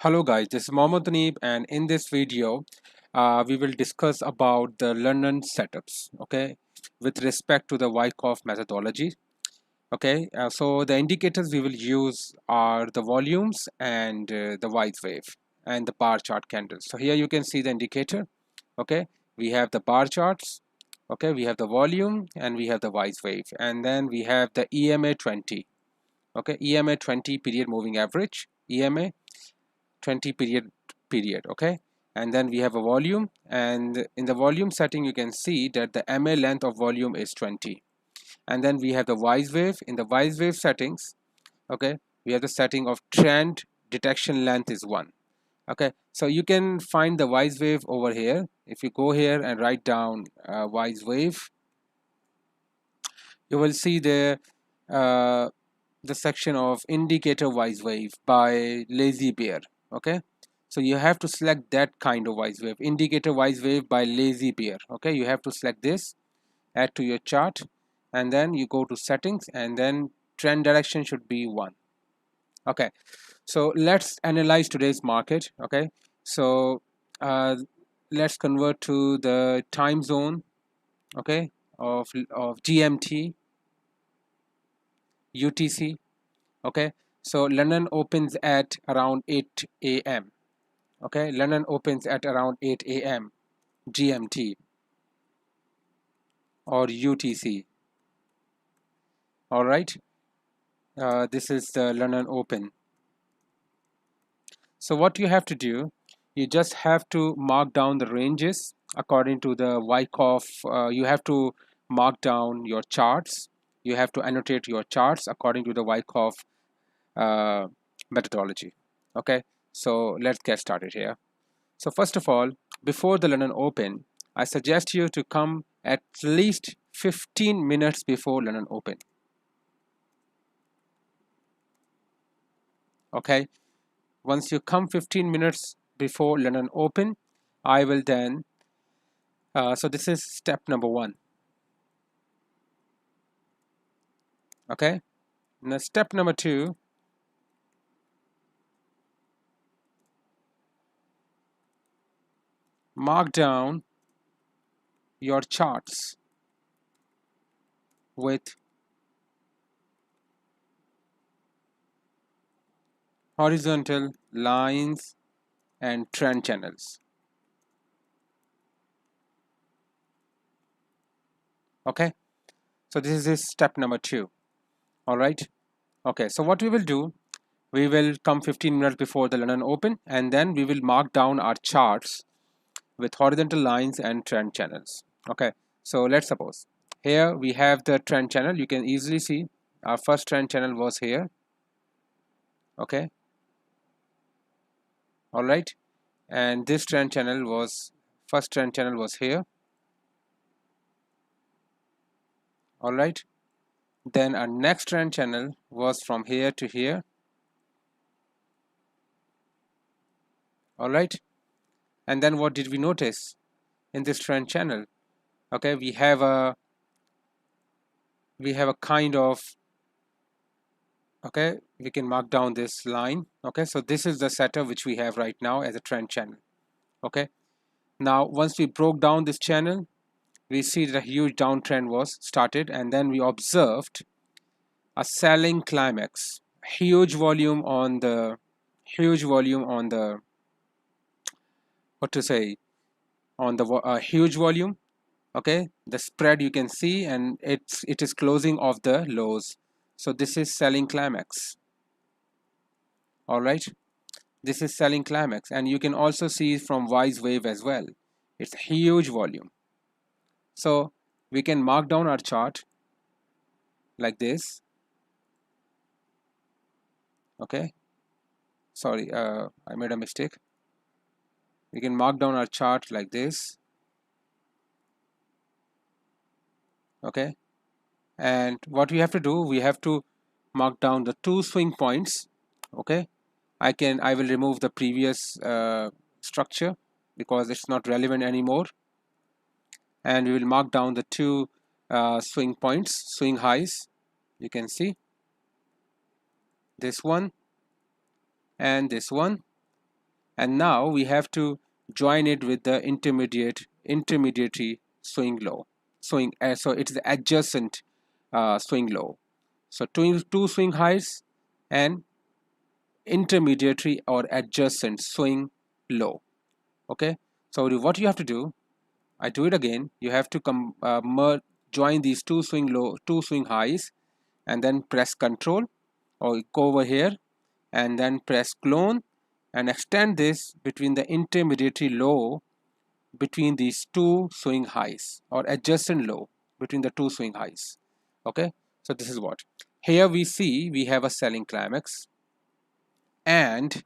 Hello guys, this is Mohammad Taneeb, and in this video we will discuss about the London setups, okay, with respect to the Wyckoff methodology. Okay, so the indicators we will use are the volumes and the Weiss wave and the bar chart candles. So here you can see the indicator. Okay, we have the bar charts. Okay, we have the volume and we have the Weiss wave, and then we have the EMA 20. Okay, EMA 20 period moving average, EMA 20 period. Okay, and then we have a volume, and in the volume setting you can see that the MA length of volume is 20, and then we have the Weiss wave. In the Weiss wave settings, okay, we have the setting of trend detection length is 1. Okay, so you can find the Weiss wave over here. If you go here and write down Weiss wave, you will see the section of indicator Weiss wave by Lazy Bear. Okay, so you have to select that kind of Weiss wave, indicator Weiss wave by Lazy Bear. Okay, you have to select this, add to your chart, and then you go to settings, and then trend direction should be 1. Okay, so let's analyze today's market. Okay, so let's convert to the time zone, okay, of GMT, UTC. Okay, so London opens at around 8 a.m. Okay, London opens at around 8 a.m. GMT or UTC. All right, this is the London Open. So what you have to do, you just have to mark down the ranges according to the Wyckoff. You have to mark down your charts. You have to annotate your charts according to the Wyckoff uh, methodology. Okay, so let's get started here. So first of all, before the London Open, I suggest you to come at least 15 minutes before London Open. Okay, once you come 15 minutes before London Open, I will then, so this is step number 1. Okay, now step number 2, mark down your charts with horizontal lines and trend channels. Okay, so this is step number 2. All right, okay, so what we will do, we will come 15 minutes before the London Open, and then we will mark down our charts with horizontal lines and trend channels. Okay, so let's suppose here we have the trend channel. You can easily see our first trend channel was here. Okay, all right, and this trend channel was, first trend channel was here. All right, then our next trend channel was from here to here. All right, and then what did we notice in this trend channel? Okay, we have a kind of, okay, we can mark down this line. Okay, so this is the setup which we have right now as a trend channel. Okay, now once we broke down this channel, we see that a huge downtrend was started, and then we observed a selling climax, huge volume on the what to say, on the huge volume. Okay, the spread you can see, and it is closing of the lows. So this is selling climax. All right, this is selling climax, and you can also see from Weiss wave as well. It's huge volume. So we can mark down our chart like this. Okay, sorry, I made a mistake. We can mark down our chart like this. Okay, and what we have to do, we have to mark down the 2 swing points. Okay, I will remove the previous structure because it's not relevant anymore, and we will mark down the 2 swing points, swing highs. You can see this one and this one. and now we have to join it with the intermediary swing low, so it's the adjacent swing low. So two swing highs and intermediary or adjacent swing low. Okay, so what you have to do, I do it again, you have to join these two swing highs, and then press control or go over here and then press clone and extend this between the intermediary low between these two swing highs, or adjacent low between the two swing highs. Okay, so this is what here we see. We have a selling climax and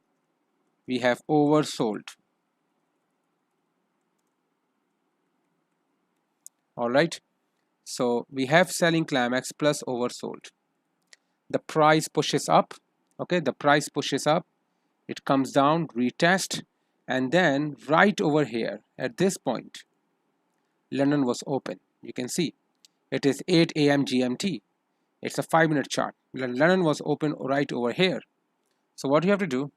we have oversold. All right, so we have selling climax plus oversold. The price pushes up. Okay, the price pushes up, it comes down, retest, and then right over here at this point London was open. You can see it is 8 a.m. GMT. It's a 5-minute chart. London was open right over here. So what you have to do,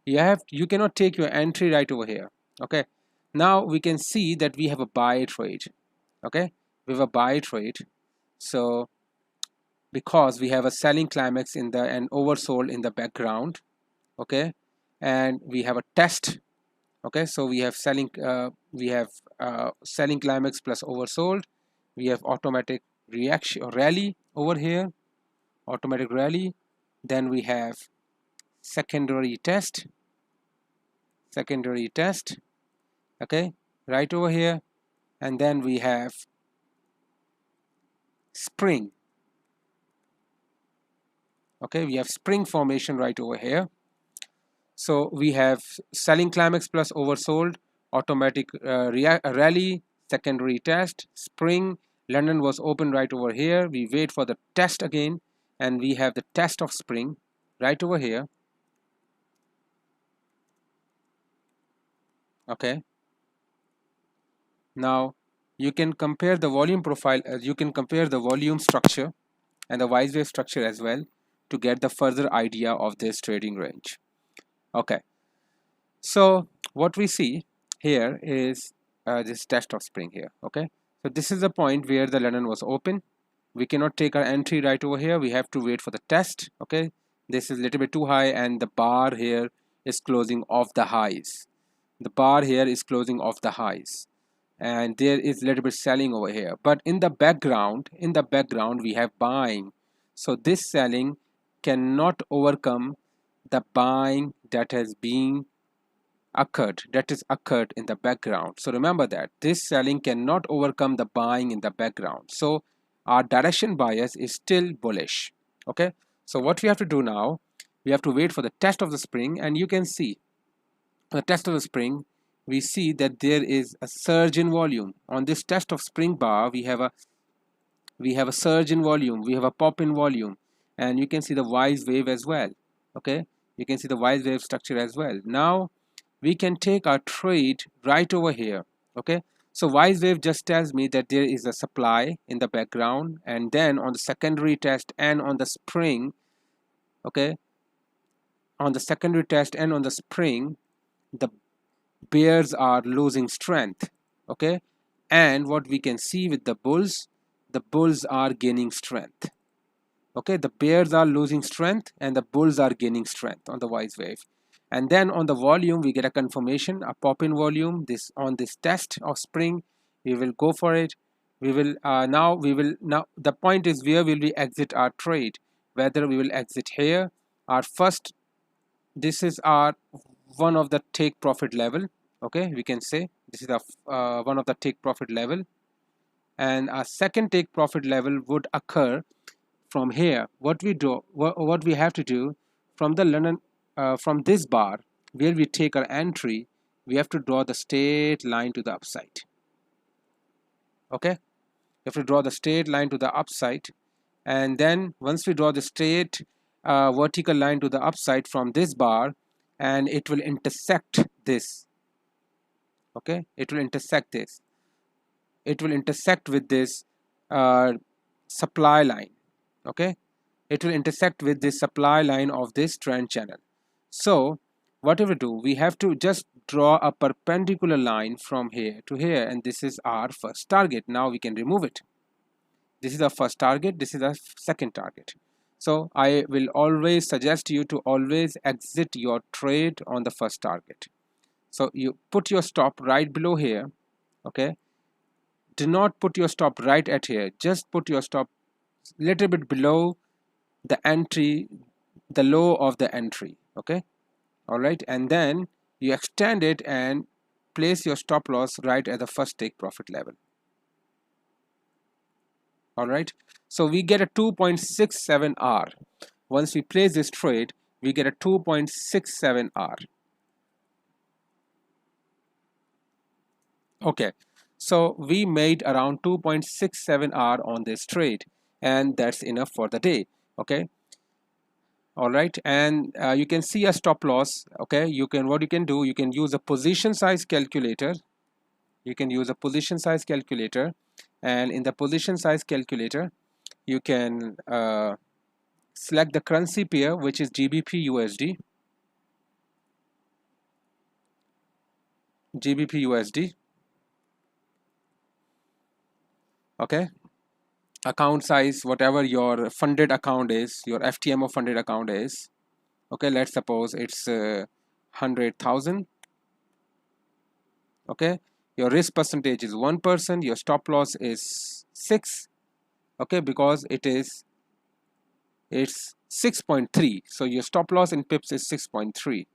you cannot take your entry right over here. Okay, now we can see that we have a buy trade. Okay, we have a buy trade. So because we have a selling climax in the and oversold in the background. Okay, and we have a test. Okay, so we have selling selling climax plus oversold. We have automatic reaction or rally over here, automatic rally. Then we have secondary test, okay, right over here. And then we have spring. Okay, we have spring formation right over here. So we have selling climax plus oversold, automatic rally, secondary test, spring. London was open right over here. We wait for the test again, and we have the test of spring right over here. Okay, now you can compare the volume profile, you can compare the volume structure and the wise wave structure as well to get the further idea of this trading range. Okay, so what we see here is this test of spring here. Okay, so this is the point where the London was open. We cannot take our entry right over here, we have to wait for the test. Okay, this is a little bit too high, and the bar here is closing off the highs. The bar here is closing off the highs, and there is a little bit selling over here. But in the background we have buying. So this selling cannot overcome the buying that has been occurred in the background. So remember that this selling cannot overcome the buying in the background. So our direction bias is still bullish. Okay, so what we have to do now, we have to wait for the test of the spring, and you can see the test of the spring, we see that there is a surge in volume. On this test of spring bar, we have a surge in volume, we have a pop in volume, and you can see the wise wave as well. Okay, you can see the wise wave structure as well. Now we can take our trade right over here. Okay, so wise wave just tells me that there is a supply in the background, and then on the secondary test and on the spring, okay, on the secondary test and on the spring, the bears are losing strength. Okay, and what we can see with the bulls are gaining strength. Okay, the bears are losing strength and the bulls are gaining strength on the wise wave. And then on the volume we get a confirmation, a pop in volume. This on this test of spring, we will go for it. We will now the point is, where will we exit our trade? Whether we will exit here, our first, this is our one of the take profit level. Okay, we can say this is one of the take profit level, and our second take profit level would occur from here. What we have to do from the London, from this bar where we take our entry, we have to draw the straight line to the upside. Okay, you have to draw the straight line to the upside, and then once we draw the straight vertical line to the upside from this bar, and it will intersect this. Okay, it will intersect this, it will intersect with this supply line. Okay, it will intersect with this supply line of this trend channel. So whatever do, we have to just draw a perpendicular line from here to here, and this is our first target. Now we can remove it. This is our first target, this is our second target. So I will always suggest you to always exit your trade on the first target. So you put your stop right below here. Okay, do not put your stop right at here, just put your stop little bit below the entry, the low of the entry. Okay, all right, and then you extend it and place your stop loss right at the first take profit level. All right, so we get a 2.67 R. Once we place this trade, we get a 2.67 R. Okay, so we made around 2.67 R on this trade, and that's enough for the day. Okay, all right, and you can see a stop loss. Okay, what you can do, you can use a position size calculator. You can use a position size calculator, and in the position size calculator you can select the currency pair, which is GBP USD. GBP USD. Okay, account size, whatever your funded account is, your FTMO funded account is. Okay, let's suppose it's 100,000. Okay, your risk percentage is 1%, your stop loss is 6. Okay, because it's 6.3, so your stop loss in pips is 6.3,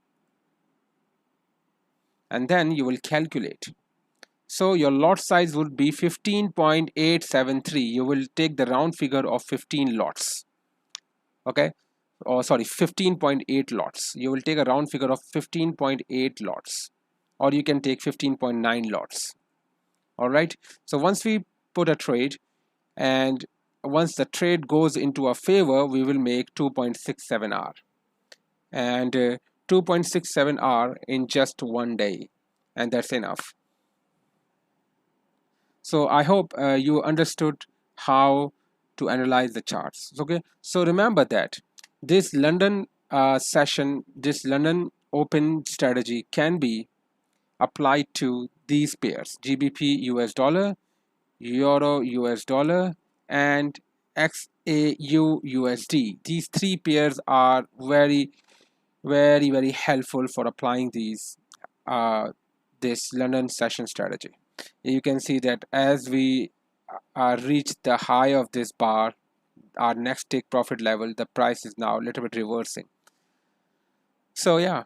and then you will calculate. So your lot size would be 15.873. You will take the round figure of 15 lots. Okay, or sorry, 15.8 lots. You will take a round figure of 15.8 lots, or you can take 15.9 lots. All right, so once we put a trade, and once the trade goes into our favor, we will make 2.67 R, and 2.67 R in just one day, and that's enough. So I hope you understood how to analyze the charts. Okay, so remember that this London session, this London open strategy can be applied to these pairs: GBP US dollar, Euro US dollar, and XAU USD. These three pairs are very helpful for applying this London session strategy. You can see that as we reach the high of this bar, our next take profit level, the price is now a little bit reversing. So yeah,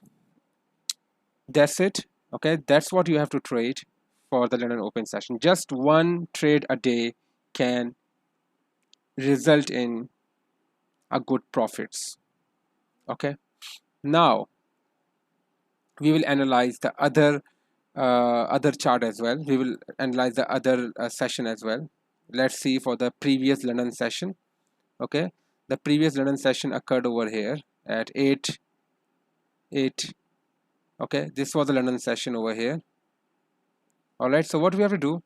that's it. Okay, that's what you have to trade for the London open session. Just one trade a day can result in a good profits. Okay, now we will analyze the other chart as well. We will analyze the other session as well. Let's see for the previous London session. Okay, the previous London session occurred over here at 8. Okay, this was the London session over here. All right, so what we have to do,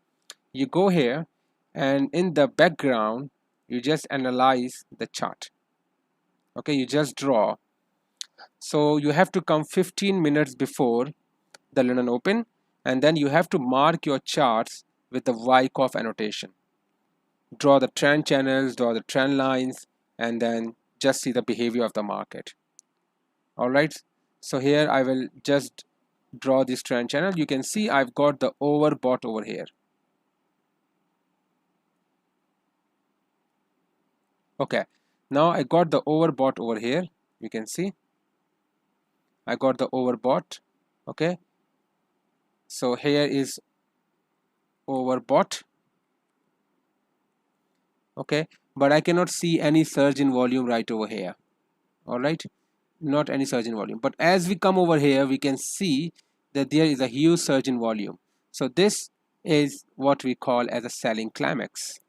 you go here, and in the background you just analyze the chart. Okay, you just draw. So you have to come 15 minutes before the London open, and then you have to mark your charts with the Wyckoff annotation. Draw the trend channels, draw the trend lines, and then just see the behavior of the market. All right, so here I will just draw this trend channel. You can see I've got the overbought over here. Okay, now I got the overbought over here. You can see I got the overbought. Okay, so here is overbought. Okay, but I cannot see any surge in volume right over here. All right, not any surge in volume, but as we come over here we can see that there is a huge surge in volume. So this is what we call as a selling climax.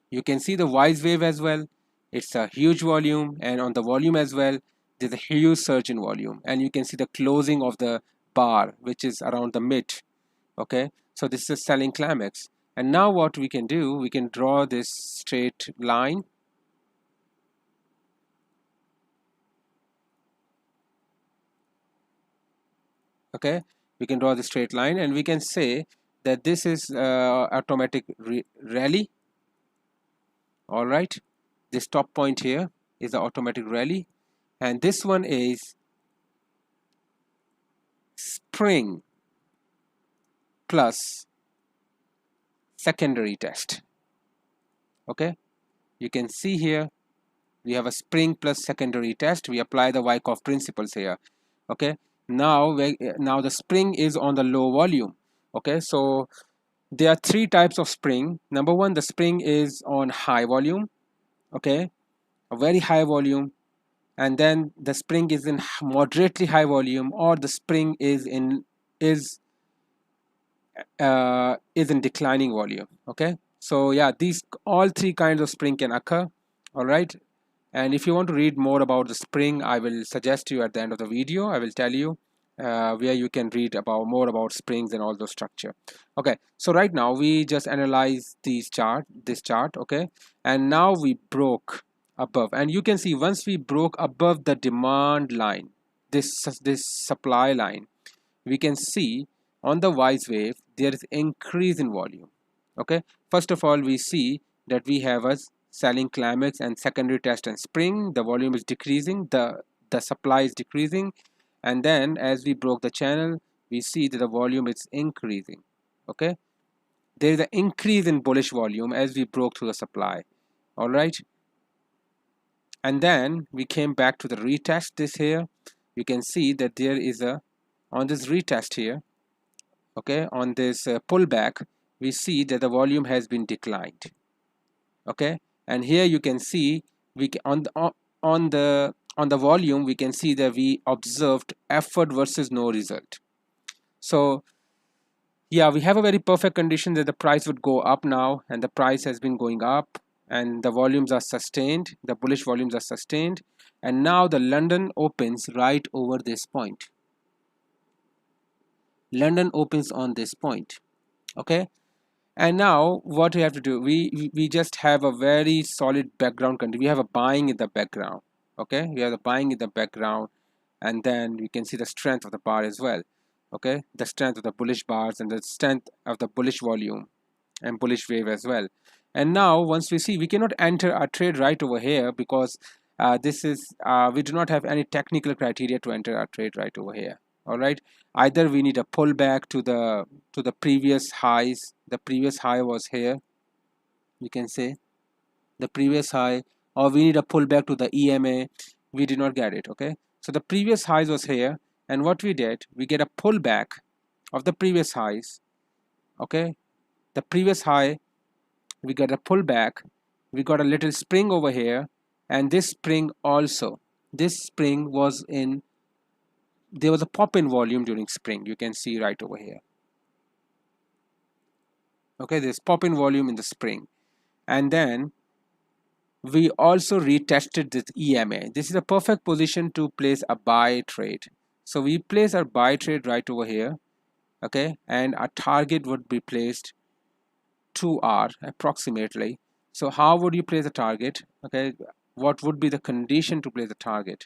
You can see the wise wave as well. It's a huge volume, and on the volume as well there's a huge surge in volume, and you can see the closing of the bar, which is around the mid. Okay, so this is selling climax. And now what we can do, we can draw this straight line. Okay, we can draw the straight line and we can say that this is automatic rally. All right, this top point here is the automatic rally, and this one is spring plus secondary test. Okay, you can see here we have a spring plus secondary test. We apply the Wyckoff principles here. Okay, now the spring is on the low volume. Okay, so there are three types of spring. Number one, the spring is on high volume. Okay, a very high volume. And then the spring is in moderately high volume, or the spring is in declining volume. Okay, so yeah, these all three kinds of spring can occur. All right, and if you want to read more about the spring, I will suggest you at the end of the video, I will tell you where you can read about more about springs and all those structure. Okay, so right now we just analyze this chart. Okay, and now we broke above, and you can see once we broke above the demand line, this supply line, we can see on the Wise wave there is increase in volume. Okay, first of all we see that we have a selling climax and secondary test and spring. The volume is decreasing, the supply is decreasing, and then as we broke the channel we see that the volume is increasing. Okay, there is an increase in bullish volume as we broke through the supply. All right, and then we came back to the retest. This here you can see that there is a, on this retest here, okay, on this pullback, we see that the volume has been declined. Okay, and here you can see we can, on the volume we can see that we observed effort versus no result. So yeah, we have a very perfect condition that the price would go up now, and the price has been going up, and the volumes are sustained, the bullish volumes are sustained, and now the London opens right over this point. London opens on this point. Okay, and now what we have to do, we just have a very solid background condition. We have a buying in the background. Okay, we have the buying in the background, and then you can see the strength of the bar as well. Okay, the strength of the bullish bars and the strength of the bullish volume and bullish wave as well. And now once we see, we cannot enter our trade right over here because this is we do not have any technical criteria to enter our trade right over here. All right, either we need a pullback to the previous highs. The previous high was here, you can say the previous high, or we need a pullback to the EMA. We did not get it. Okay, so the previous highs was here, and what we did, we get a pullback of the previous highs. Okay, the previous high, we got a pullback, we got a little spring over here, and this spring also, this spring was in, there was a pop in volume during spring, you can see right over here. Okay, there's pop in volume in the spring, and then we also retested this EMA. This is a perfect position to place a buy trade. So we place our buy trade right over here. Okay, and our target would be placed 2R approximately. So how would you place a target? Okay, what would be the condition to place a target?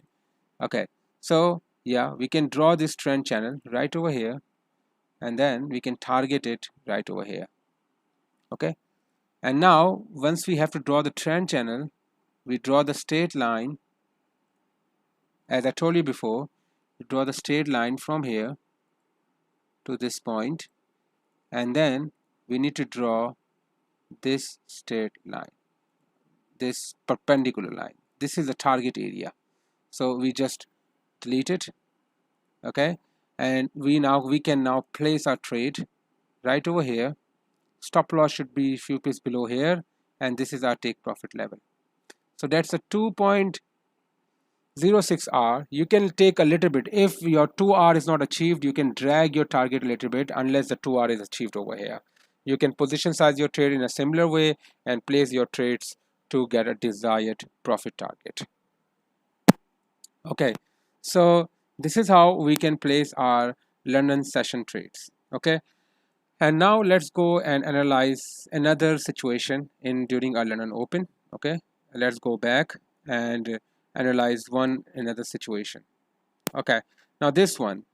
Okay, so yeah, we can draw this trend channel right over here, and then we can target it right over here. Okay, and now once we have to draw the trend channel, we draw the straight line. As I told you before, we draw the straight line from here to this point, and then we need to draw this straight line, this perpendicular line. This is the target area, so we just delete it. Okay, and we can now place our trade right over here. Stop loss should be a few pips below here, and this is our take profit level. So that's a 2.06R. You can take a little bit. If your 2R is not achieved, you can drag your target a little bit unless the 2R is achieved over here. You can position size your trade in a similar way and place your trades to get a desired profit target. Okay, so this is how we can place our London session trades. Okay, and now let's go and analyze another situation in during our London Open. Okay, let's go back and analyze another situation. Okay, now this one.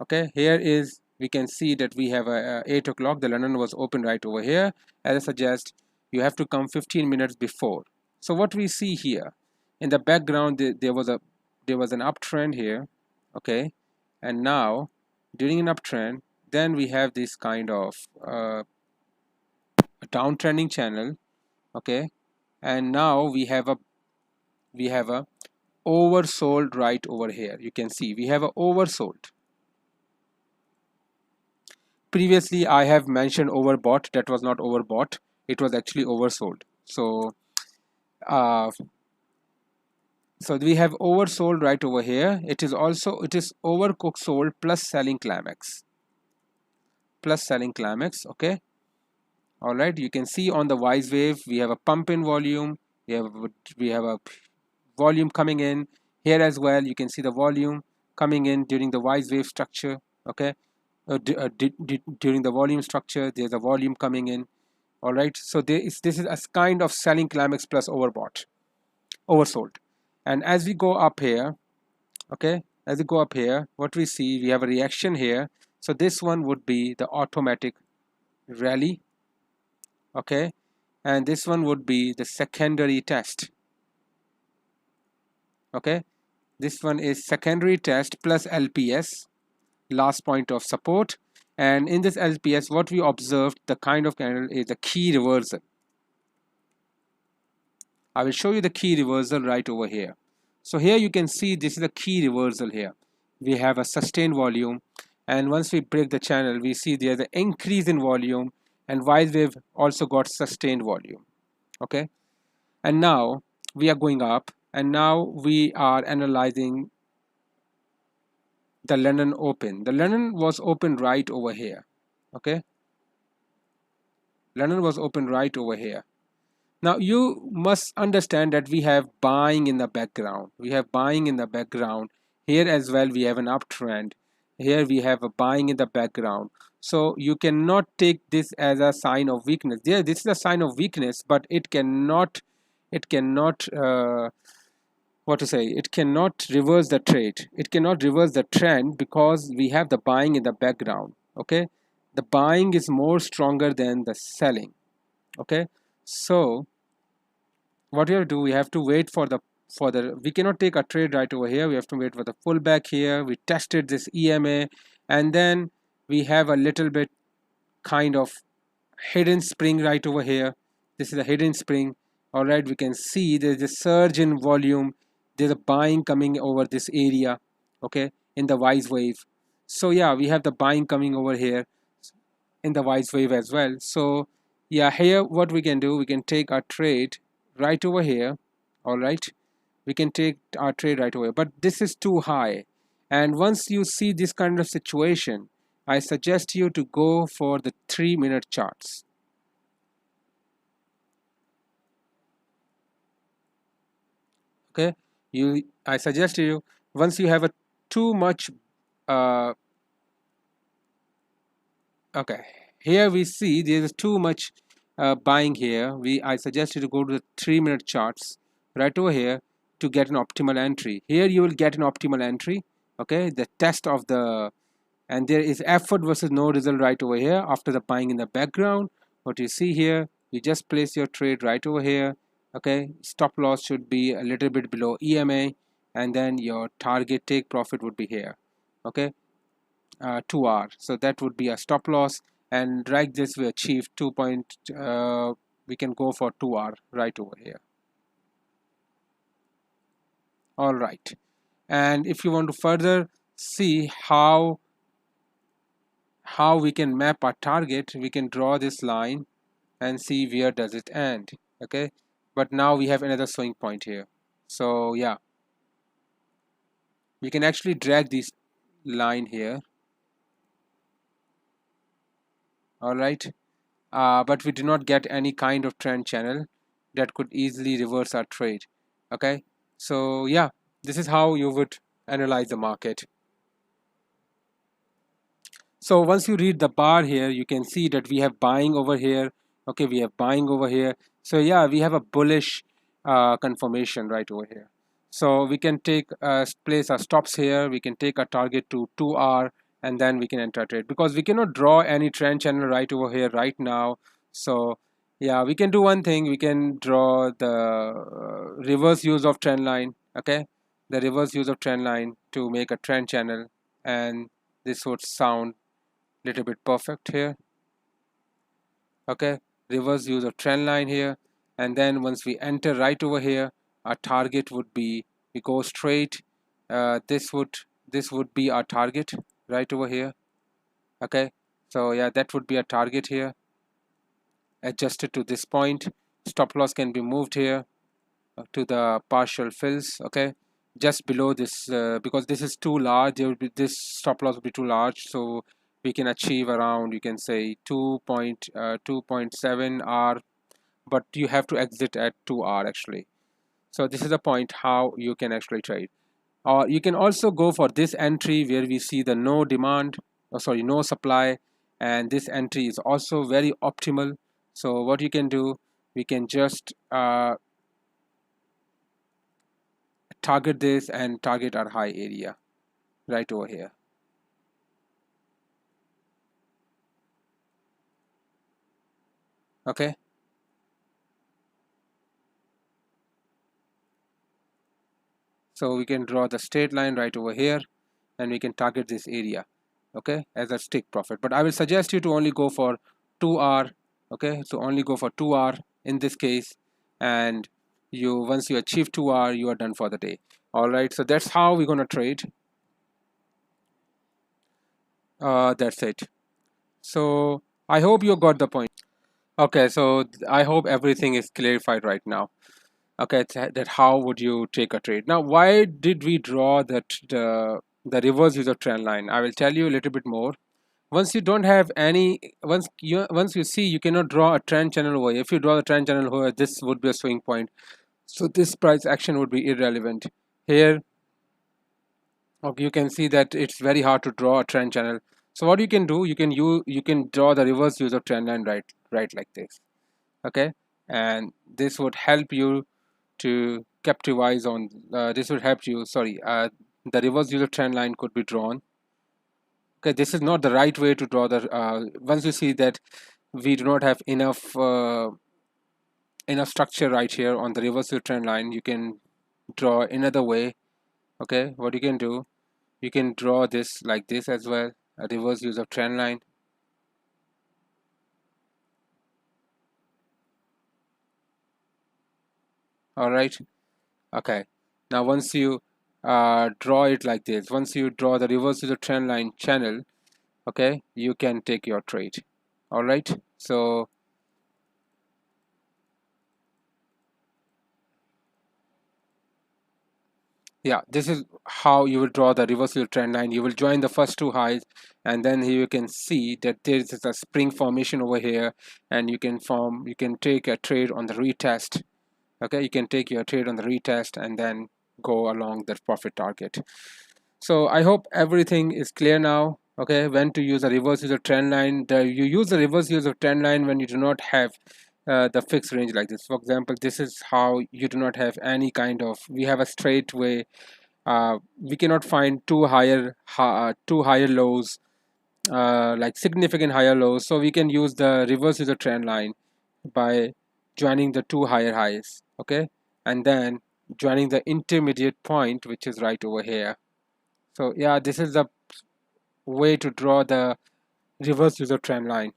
Okay, here is, we can see that we have a 8 o'clock. The London was open right over here. As I suggest, you have to come 15 minutes before. So what we see here in the background, there was an uptrend here. Okay, and now during an uptrend, then we have this kind of a downtrending channel. Okay, and now we have a oversold right over here. You can see we have a oversold. Previously I have mentioned overbought. That was not overbought, it was actually oversold. Uh, so we have oversold right over here. It is overcooked sold plus selling climax, okay. All right, you can see on the wise wave we have a pump in volume. We have a volume coming in here as well. You can see the volume coming in during the wise wave structure. Okay, during the volume structure there's a volume coming in. All right, so this is a kind of selling climax plus oversold. And as we go up here, okay, as we go up here, what we see, we have a reaction here. So this one would be the automatic rally. Okay, and this one would be the secondary test. Okay, this one is secondary test plus LPS, last point of support. And in this LPS, what we observed, the kind of candle is a key reversal. I will show you the key reversal right over here. So here you can see this is a key reversal here. We have a sustained volume, and once we break the channel, we see there's an increase in volume, and wise wave also got sustained volume. Okay, and now we are going up, and now we are analyzing the London open. The London was open right over here. Okay, London was open right over here. Now you must understand that we have buying in the background. Here as well we have an uptrend. Here we have a buying in the background. So you cannot take this as a sign of weakness. Yeah, this is a sign of weakness, but it cannot it cannot reverse the trade. It cannot reverse the trend because we have the buying in the background. Okay, the buying is more stronger than the selling. Okay, so what we have to do, we have to wait for the we cannot take a trade right over here. We have to wait for the pullback here. We tested this EMA, and then we have a little bit kind of hidden spring right over here. This is a hidden spring. All right, we can see there's a surge in volume. There's a buying coming over this area. Okay, in the wise wave. So yeah, we have the buying coming over here in the wise wave as well. So yeah, here what we can do, we can take our trade right over here. All right, we can take our trade right over here, but this is too high. And once you see this kind of situation, I suggest you to go for the 3-minute charts. Okay, I suggest you, once you have a too much okay, here we see there is too much buying here. I suggest you to go to the 3-minute charts right over here to get an optimal entry. Here you will get an optimal entry. Okay, the test of the, and there is effort versus no result right over here after the buying in the background. What you see here, you just place your trade right over here. Okay, stop loss should be a little bit below EMA, and then your target take profit would be here. Okay, 2R, so that would be a stop loss, and like this we achieve 2 point we can go for 2R right over here. All right, and if you want to further see how we can map our target, we can draw this line and see where does it end. Okay, but now we have another swing point here. So yeah, we can actually drag this line here. All right, but we do not get any kind of trend channel that could easily reverse our trade. Okay, so yeah, this is how you would analyze the market. So once you read the bar here, you can see that we have buying over here. Okay, we have buying over here. So yeah, we have a bullish confirmation right over here. So we can take place our stops here. We can take a target to 2R and then we can enter trade, because we cannot draw any trend channel right over here right now. So yeah, we can do one thing. We can draw the reverse use of trend line. Okay, the reverse use of trend line to make a trend channel, and this would sound a little bit perfect here. Okay, reverse use of trend line here, and then once we enter right over here, our target would be, we go straight, this would be our target right over here. Okay, so yeah, that would be a target here, adjusted to this point. Stop loss can be moved here to the partial fills. Okay, just below this, because this is too large, there will be, this stop loss will be too large, so we can achieve around, you can say 2.7 R, but you have to exit at 2 R actually. So this is the point how you can actually trade. Or you can also go for this entry where we see the no demand, oh sorry, no supply, and this entry is also very optimal. So what you can do, we can just target this and target our high area right over here. Okay, so we can draw the straight line right over here, and we can target this area, okay, as a stick profit. But I will suggest you to only go for 2 R. Okay, so only go for 2 R in this case, and you, once you achieve 2 R, you are done for the day. All right, so that's how we're gonna trade. That's it. So I hope you got the point. Okay, so I hope everything is clarified right now. Okay, that how would you take a trade. Now, why did we draw that the reverse user trend line? I will tell you a little bit more. Once you don't have any, once you see you cannot draw a trend channel over here. If you draw the trend channel over, this would be a swing point, so this price action would be irrelevant here. Okay, you can see that it's very hard to draw a trend channel. So what you can do, you can draw the reverse user trend line right like this. Okay, and this would help you to capitalize on, this would help you, sorry, the reverse user trend line could be drawn. Okay, this is not the right way to draw the, once you see that we do not have enough structure right here on the reverse user trend line, you can draw another way. Okay, what you can do, you can draw this like this as well, a reverse user trend line. All right, okay, now once you draw it like this, once you draw the reverse user trend line channel, okay, you can take your trade. All right, so yeah, this is how you will draw the reversal trend line. You will join the first two highs, and then here you can see that there is a spring formation over here, and you can take a trade on the retest. Okay, you can take your trade on the retest and then go along the profit target. So I hope everything is clear now. Okay, when to use a reverse user trend line. You use the reverse user trend line when you do not have the fixed range like this. For example, this is how you do not have any kind of, we have a straight way, we cannot find two higher lows, like significant higher lows, so we can use the reverse user trend line by joining the two higher highs. Okay, and then joining the intermediate point, which is right over here. So yeah, this is the way to draw the reverse user trend line.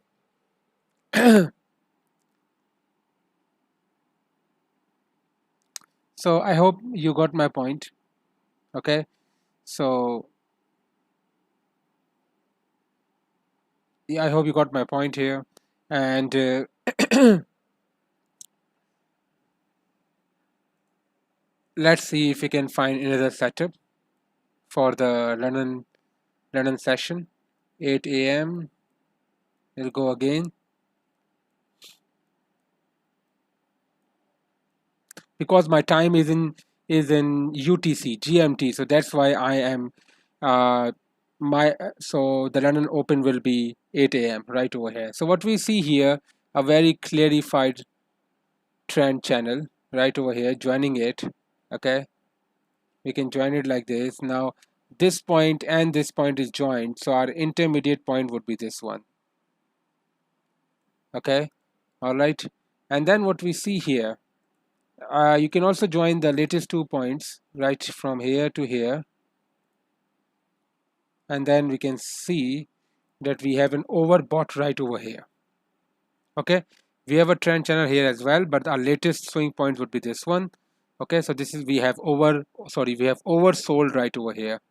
So I hope you got my point. Okay, so yeah, I hope you got my point here, and let's see if we can find another setup for the London session. 8 a.m. We'll go again, because my time is in UTC GMT, so that's why I am so the London Open will be 8 a.m. right over here. So what we see here, a very clarified trend channel right over here, joining it. Okay, we can join it like this. Now this point and this point is joined, so our intermediate point would be this one. Okay, all right. And then what we see here, you can also join the latest 2 points right from here to here, and then we can see that we have an overbought right over here. Okay, we have a trend channel here as well, but our latest swing point would be this one. Okay, so this is we have oversold right over here.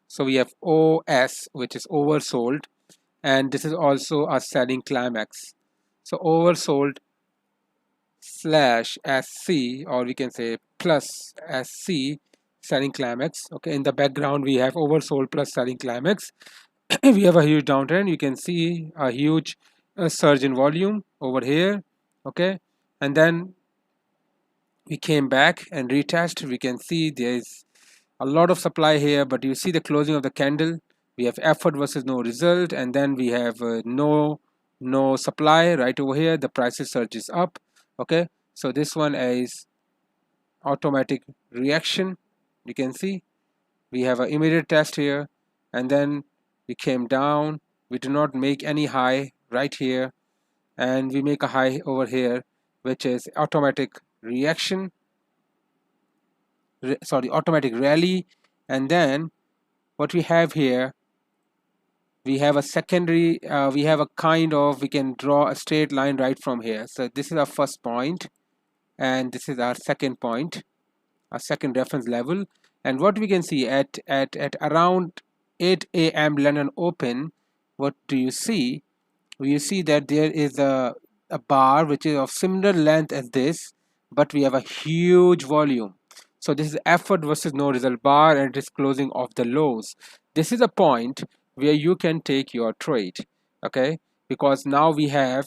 So we have OS, which is oversold, and this is also a selling climax. So oversold slash SC, or we can say plus SC, selling climax. Okay, in the background we have oversold plus selling climax. We have a huge downtrend. You can see a huge surge in volume over here. Okay, and then we came back and retested. We can see there is a lot of supply here, but you see the closing of the candle. We have effort versus no result, and then we have no supply right over here. The prices surges up. Okay, so this one is automatic reaction. You can see we have an immediate test here, and then we came down. We do not make any high right here, and we make a high over here, which is automatic reaction, automatic rally. And then what we have here, we have a secondary, we have a kind of, we can draw a straight line right from here. So this is our first point, and this is our second point, our second reference level. And what we can see at around 8 a.m. London Open, what do you see? You see that there is a bar which is of similar length as this, but we have a huge volume. So this is effort versus no result bar, and it is closing of the lows. This is a point where you can take your trade, okay? Because now we have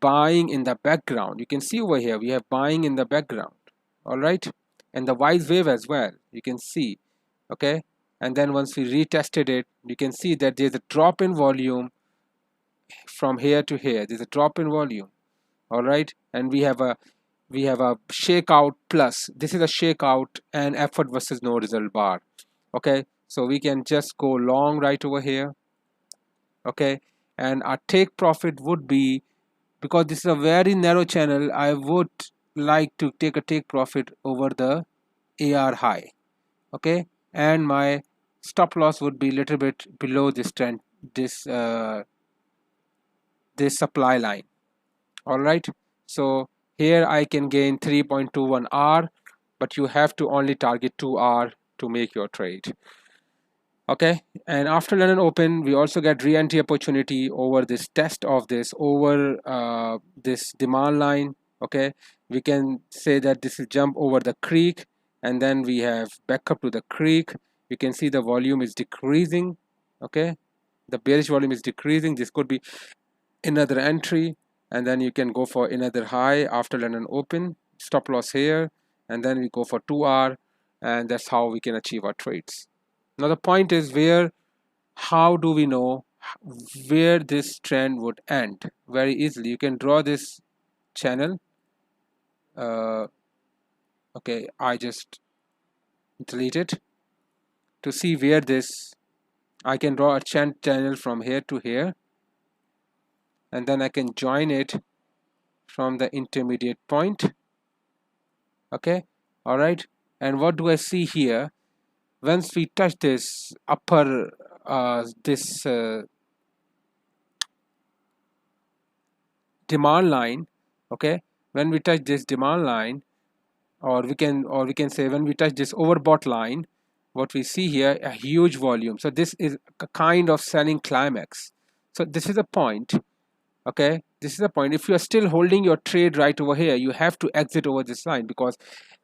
buying in the background. You can see over here we have buying in the background, all right? And the wise wave as well, you can see, okay? And then once we retested it, you can see that there's a drop in volume from here to here. There's a drop in volume, all right? And we have a shakeout plus. This is a shakeout and effort versus no result bar. Okay, so we can just go long right over here. Okay, and our take profit would be, because this is a very narrow channel, I would like to take a take profit over the AR high. Okay, and my stop loss would be a little bit below this trend, this supply line. All right, so here I can gain 3.21 R, but you have to only target 2 R to make your trade. Okay, and after London Open, we also get re-entry opportunity over this test of this over this demand line. Okay, we can say that this is jump over the creek, and then we have back up to the creek. You can see the volume is decreasing. Okay, the bearish volume is decreasing. This could be another entry, and then you can go for another high after London Open, stop loss here, and then we go for 2 R, and that's how we can achieve our trades. Now the point is, how do we know where this trend would end? Very easily, you can draw this channel. Okay, I just delete it. To see where this, I can draw a channel from here to here, and then I can join it from the intermediate point. Okay, all right. And what do I see here? Once we touch this upper demand line, okay, when we touch this demand line, or we can say when we touch this overbought line, what we see here, a huge volume. So this is a kind of selling climax. So this is a point. Okay, this is a point. If you are still holding your trade right over here, you have to exit over this line, because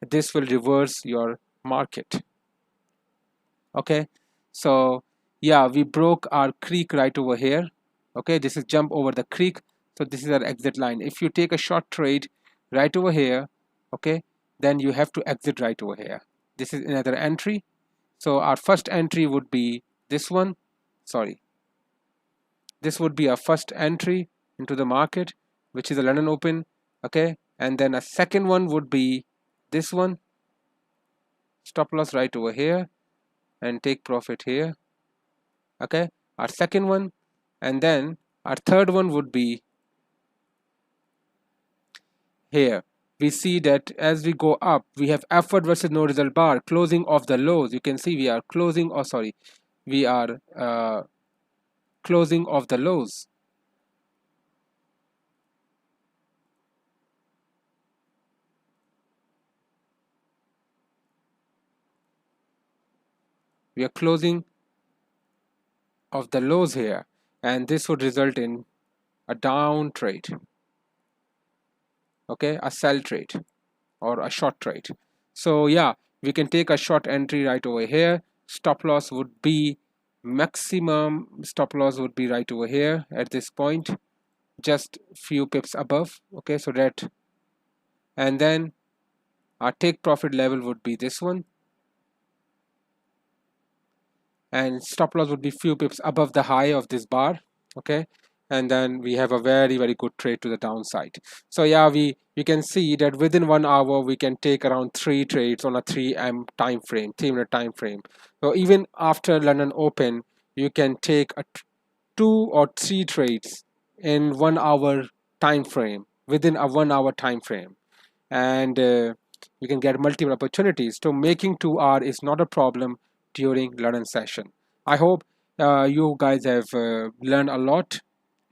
this will reverse your market. Okay, so yeah, we broke our creek right over here. Okay, this is jump over the creek, so this is our exit line. If you take a short trade right over here, okay, then you have to exit right over here. This is another entry. So our first entry would be this one. Sorry, this would be our first entry into the market, which is a London Open. Okay, and then a second one would be this one, stop loss right over here. and take profit here. Okay, our second one, and then our third one would be here. We see that as we go up, we have effort versus no result bar, closing of the lows. You can see we are closing, oh sorry, we are closing of the lows. We are closing of the lows here, and this would result in a down trade. Okay, a sell trade or a short trade. So yeah, we can take a short entry right over here. Stop loss would be, maximum stop loss would be right over here at this point, just few pips above. Okay, so that, and then our take profit level would be this one, and stop loss would be few pips above the high of this bar. Okay, and then we have a very good trade to the downside. So yeah, you can see that within 1 hour we can take around 3 trades on a 3M time frame, 3-minute time frame. So even after London Open, you can take a 2 or 3 trades in 1 hour time frame, within a 1 hour time frame, and you can get multiple opportunities. So making 2 hour is not a problem during London session. I hope you guys have learned a lot,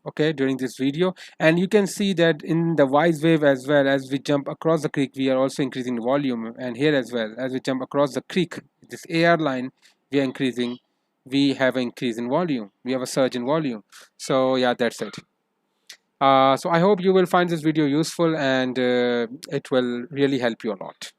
okay, during this video. And you can see that in the wise wave as well, as we jump across the creek, we are also increasing volume, and here as well, as we jump across the creek, this AR line, we are increasing, we have an increase in volume, we have a surge in volume. So yeah, that's it. So I hope you will find this video useful, and it will really help you a lot.